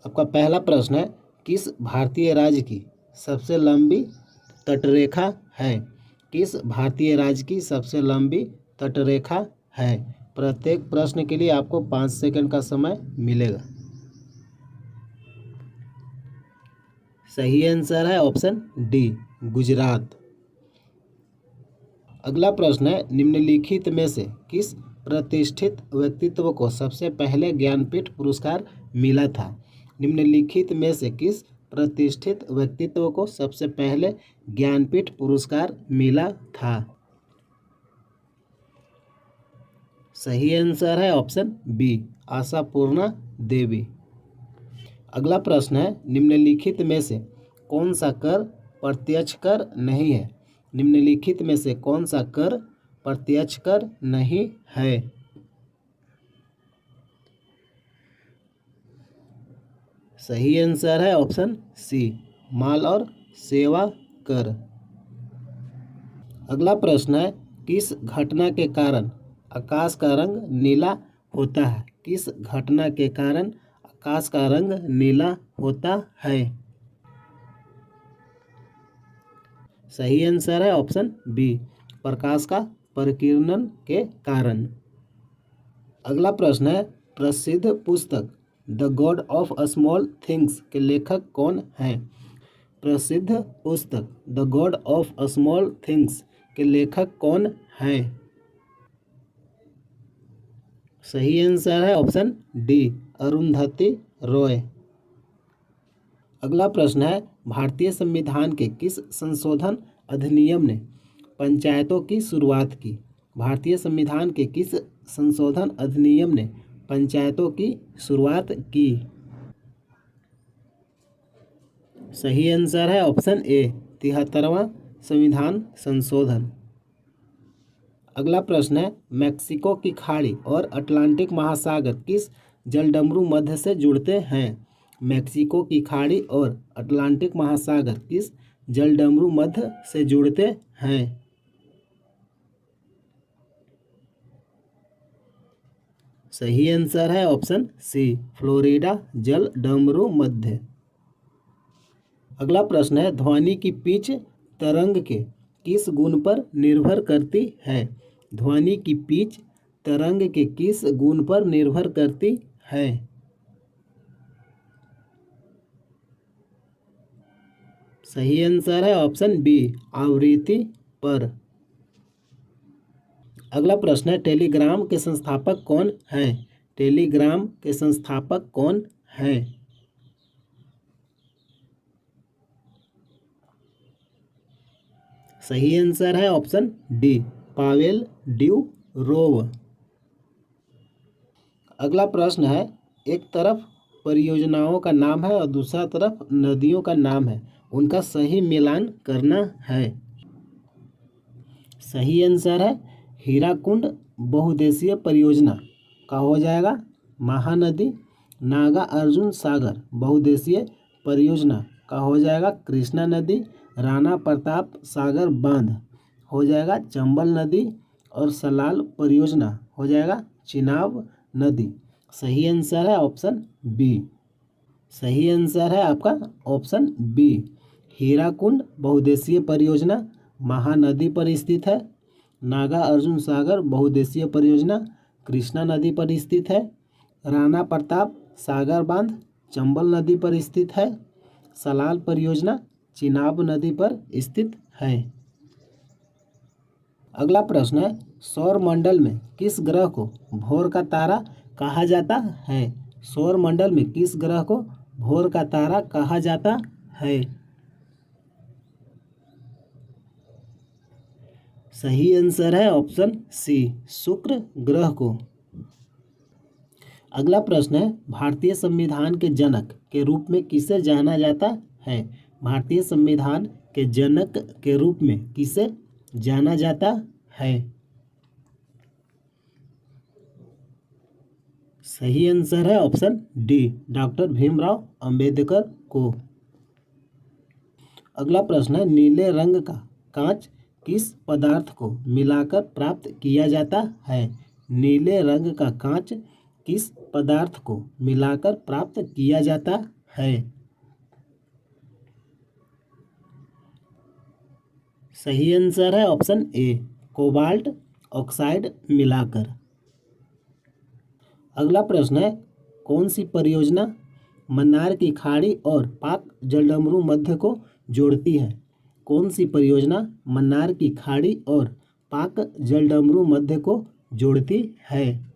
आपका पहला प्रश्न है, किस भारतीय राज्य की सबसे लंबी तटरेखा है? किस भारतीय राज्य की सबसे लंबी तटरेखा है? प्रत्येक प्रश्न के लिए आपको 5 सेकंड का समय मिलेगा। सही आंसर है ऑप्शन डी, गुजरात। अगला प्रश्न है, निम्नलिखित में से किस प्रतिष्ठित व्यक्तित्व को सबसे पहले ज्ञानपीठ पुरस्कार मिला था? निम्नलिखित में से किस प्रतिष्ठित व्यक्तित्व को सबसे पहले ज्ञानपीठ पुरस्कार मिला था? सही आंसर है ऑप्शन बी, आशापूर्णा देवी। अगला प्रश्न है, निम्नलिखित में से कौन सा कर प्रत्यक्ष कर नहीं है? निम्नलिखित में से कौन सा कर प्रत्यक्ष कर नहीं है? सही आंसर है ऑप्शन सी, माल और सेवा कर। अगला प्रश्न है, किस घटना के कारण आकाश का रंग नीला होता है? किस घटना के कारण आकाश का रंग नीला होता है? सही आंसर है ऑप्शन बी, प्रकाश का परिकिरण के कारण। अगला प्रश्न है, प्रसिद्ध पुस्तक the God of small things के लेखक कौन हैं? प्रसिद्ध पुस्तक the God of small things के लेखक कौन हैं? सही आंसर है ऑप्शन डी, अरुंधति रॉय। अगला प्रश्न है, भारतीय संविधान के किस संशोधन अधिनियम ने पंचायतों की शुरुआत की? भारतीय संविधान के किस संशोधन अधिनियम ने पंचायतों की शुरुआत की? सही आंसर है ऑप्शन ए, 73वां संविधान संशोधन। अगला प्रश्न है, मैक्सिको की खाड़ी और अटलांटिक महासागर किस जलडमरू मध्य से जुड़ते हैं? मैक्सिको की खाड़ी और अटलांटिक महासागर किस जलडमरू मध्य से जुड़ते हैं? सही आंसर है ऑप्शन सी, फ्लोरिडा जलडमरू मध्य। अगला प्रश्न है, ध्वनि की पिच तरंग के किस गुण पर निर्भर करती है? ध्वनि की पिच तरंग के किस गुण पर निर्भर करती है? सही आंसर है ऑप्शन बी, आवृत्ति पर। अगला प्रश्न है, टेलीग्राम के संस्थापक कौन हैं? टेलीग्राम के संस्थापक कौन हैं? सही आंसर है ऑप्शन डी, पावेल ड्यूरोव। अगला प्रश्न है, एक तरफ परियोजनाओं का नाम है और दूसरा तरफ नदियों का नाम है, उनका सही मिलान करना है। सही आंसर है हीराकुंड बहुउद्देशीय परियोजना का हो जाएगा महानदी। नागा अर्जुन सागर बहुउद्देशीय परियोजना का हो जाएगा कृष्णा नदी। राणा प्रताप सागर बांध हो जाएगा चंबल नदी। और सलाल परियोजना हो जाएगा चिनाब नदी। सही आंसर है ऑप्शन बी। सही आंसर है आपका ऑप्शन बी, हीराकुंड बहुउद्देशीय परियोजना महानदी पर स्थित है। नागा अर्जुन सागर बहुउद्देशीय परियोजना कृष्णा नदी पर स्थित है। राणा प्रताप सागर बांध चंबल नदी पर स्थित है। सलाल परियोजना चिनाब नदी पर स्थित है। अगला प्रश्न है, सौर मंडल में किस ग्रह को भोर का तारा कहा जाता है? सौर मंडल में किस ग्रह को भोर का तारा कहा जाता है? सही आंसर है ऑप्शन सी, शुक्र ग्रह को। अगला प्रश्न है, भारतीय संविधान के जनक के रूप में किसे जाना जाता है? भारतीय संविधान के जनक के रूप में किसे जाना जाता है? सही आंसर है option D, doctor Bhimrao Ambedkar को। अगला प्रश्न है, नीले रंग का कांच किस पदार्थ को मिलाकर प्राप्त किया जाता है? नीले रंग का कांच किस पदार्थ को मिलाकर प्राप्त किया जाता है? सही आंसर है ऑप्शन ए, कोबाल्ट ऑक्साइड मिलाकर। अगला प्रश्न है, कौन सी परियोजना मन्नार की खाड़ी और पाक जलडमरू मध्य को जोड़ती है? कौन सी परियोजना मन्नार की खाड़ी और पाक जलडमरू मध्य को जोड़ती है?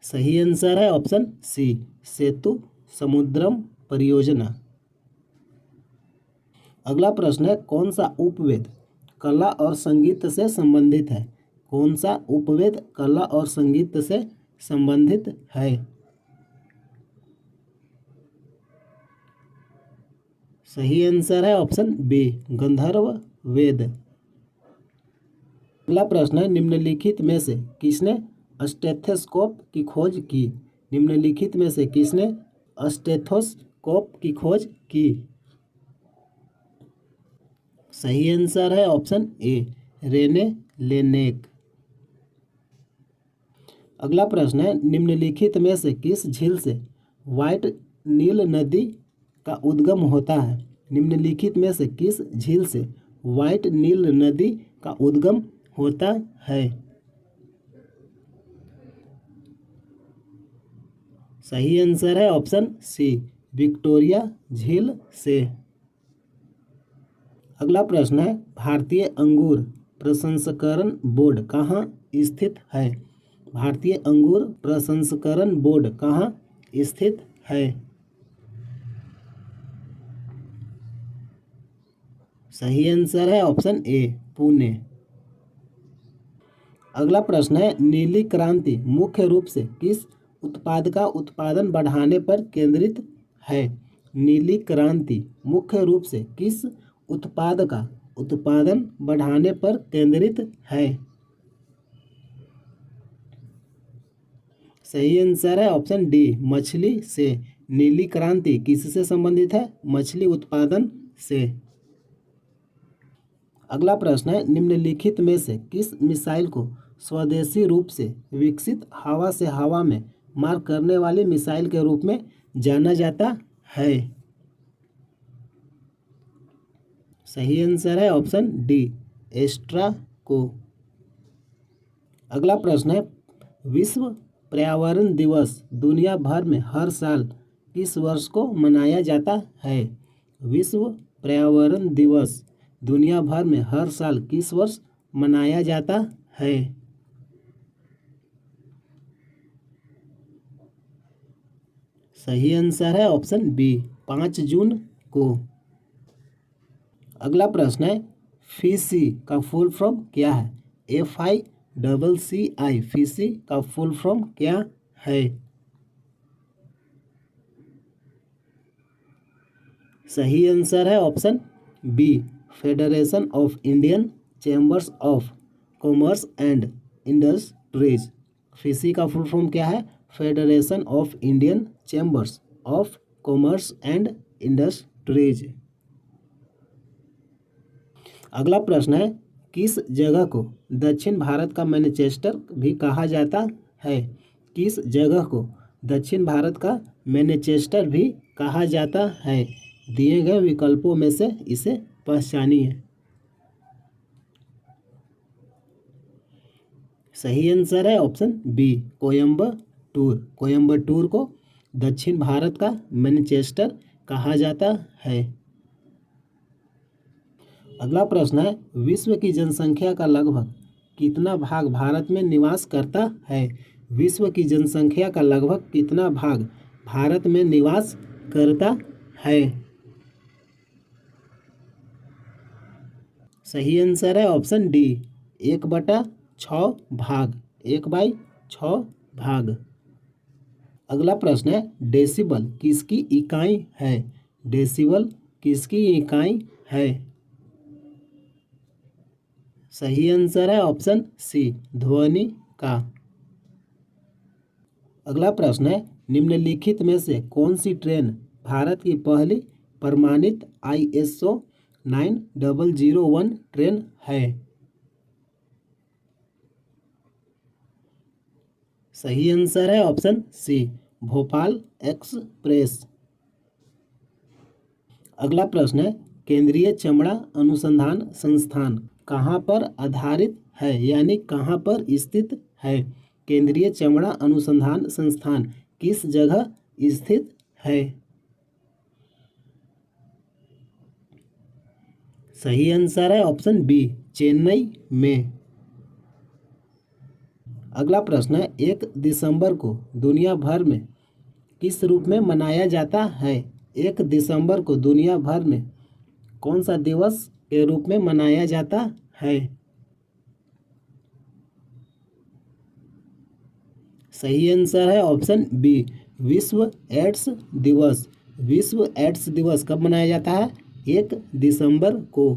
सही आंसर है ऑप्शन सी, सेतु समुद्रम परियोजना। अगला प्रश्न है, कौन सा उपवेद कला और संगीत से संबंधित है? कौन सा उपवेद कला और संगीत से संबंधित है? सही आंसर है ऑप्शन बी, गंधर्व वेद। अगला प्रश्न है, निम्नलिखित में से किसने स्टेथोस्कोप की खोज की? निम्नलिखित में से किसने स्टेथोस्कोप की खोज की? सही आंसर है ऑप्शन ए, रेने लेनेक। अगला प्रश्न है, निम्नलिखित में से किस झील से व्हाइट नील नदी का उद्गम होता है? निम्नलिखित में से किस झील से व्हाइट नील नदी का उद्गम होता है? सही आंसर है ऑप्शन सी, विक्टोरिया झील से। अगला प्रश्न है, भारतीय अंगूर प्रसंस्करण बोर्ड कहाँ स्थित है? भारतीय अंगूर प्रसंस्करण बोर्ड कहाँ स्थित है? सही आंसर है ऑप्शन ए, पुणे। अगला प्रश्न है, नीली क्रांति मुख्य रूप से किस उत्पाद का उत्पादन बढ़ाने पर केंद्रित है? नीली क्रांति मुख्य रूप से किस उत्पाद का उत्पादन बढ़ाने पर केंद्रित है? सही आंसर है ऑप्शन डी, मछली से। नीली क्रांति किससे संबंधित है? मछली उत्पादन से। अगला प्रश्न है, निम्नलिखित में से किस मिसाइल को स्वदेशी रूप से विकसित हवा से हवा में मार करने वाली मिसाइल के रूप में जाना जाता है? सही आंसर है ऑप्शन डी, एस्ट्रा को। अगला प्रश्न है, विश्व पर्यावरण दिवस दुनिया भर में हर साल किस वर्ष को मनाया जाता है? विश्व पर्यावरण दिवस दुनिया भर में हर साल किस वर्ष मनाया जाता है? सही आंसर है ऑप्शन बी, 5 जून को। अगला प्रश्न है, FICCI का फुल फॉर्म क्या है? FICCI, FICCI का फुल फॉर्म क्या है? सही आंसर है option B, Federation of Indian Chambers of Commerce and Industries. FICCI का फुल फॉर्म क्या है? Federation of Indian Chambers of Commerce and Industries. अगला प्रश्न है, किस जगह को दक्षिण भारत का मैनचेस्टर भी कहा जाता है? किस जगह को दक्षिण भारत का मैनचेस्टर भी कहा जाता है? दिए गए विकल्पों में से इसे पहचानिए। सही आंसर है ऑप्शन बी, कोयम्बटूर। कोयम्बटूर को दक्षिण भारत का मैनचेस्टर कहा जाता है। अगला प्रश्न है, विश्व की जनसंख्या का लगभग कितना भाग भारत में निवास करता है? विश्व की जनसंख्या का लगभग कितना भाग भारत में निवास करता है? सही आंसर है ऑप्शन डी, 1/6 भाग, 1/6 भाग। अगला प्रश्न है, डेसिबल किसकी इकाई है? डेसिबल किसकी इकाई है? सही आंसर है ऑप्शन सी, ध्वनि का। अगला प्रश्न है, निम्नलिखित में से कौन सी ट्रेन भारत की पहली प्रमाणित ISO 9001 ट्रेन है? सही आंसर है ऑप्शन सी, भोपाल एक्सप्रेस। अगला प्रश्न है, केंद्रीय चमड़ा अनुसंधान संस्थान कहाँ पर आधारित है, यानी कहाँ पर स्थित है। केंद्रीय चमड़ा अनुसंधान संस्थान किस जगह स्थित है। सही आंसर है ऑप्शन बी, चेन्नई में। अगला प्रश्न है, 1 दिसंबर को दुनिया भर में किस रूप में मनाया जाता है। 1 दिसंबर को दुनिया भर में कौन सा दिवस के रूप में मनाया जाता है। सही आंसर है ऑप्शन बी, विश्व एड्स दिवस। विश्व एड्स दिवस कब मनाया जाता है, 1 दिसंबर को।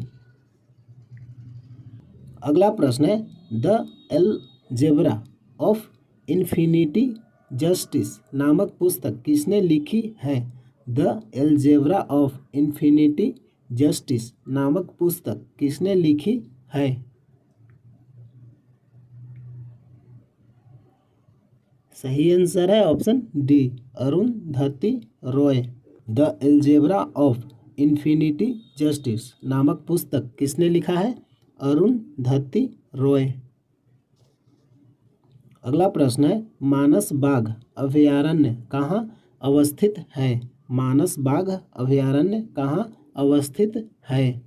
अगला प्रश्न है, the algebra of infinity justice नामक पुस्तक किसने लिखी है। The algebra of infinity justice नामक पुस्तक किसने लिखी है। सही आंसर है option D, Arundhati Roy. The algebra of infinity justice नामक पुस्तक किसने लिखा है, अरुंधति रॉय। अगला प्रश्न है, मानस बाघ अभयारण्य कहाँ अवस्थित है। मानस बाघ अभयारण्य कहाँ अवस्थित है।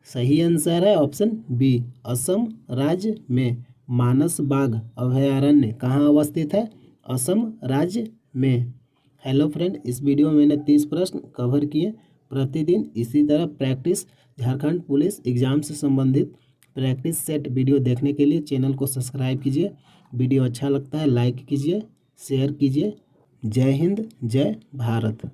सही आंसर है ऑप्शन बी, असम राज्य में। मानस बाघ अभयारण्य कहाँ अवस्थित है, असम राज्य में। हेलो फ्रेंड, इस वीडियो में मैंने 30 प्रश्न कवर किए। प्रतिदिन इसी तरह प्रैक्टिस झारखंड पुलिस एग्जाम से संबंधित प्रैक्टिस सेट वीडियो देखने के लिए चैनल को सब्सक्राइब कीजिए। वीडियो अच्छा लगता है लाइक कीजिए, शेयर कीजिए। जय हिंद, जय भारत।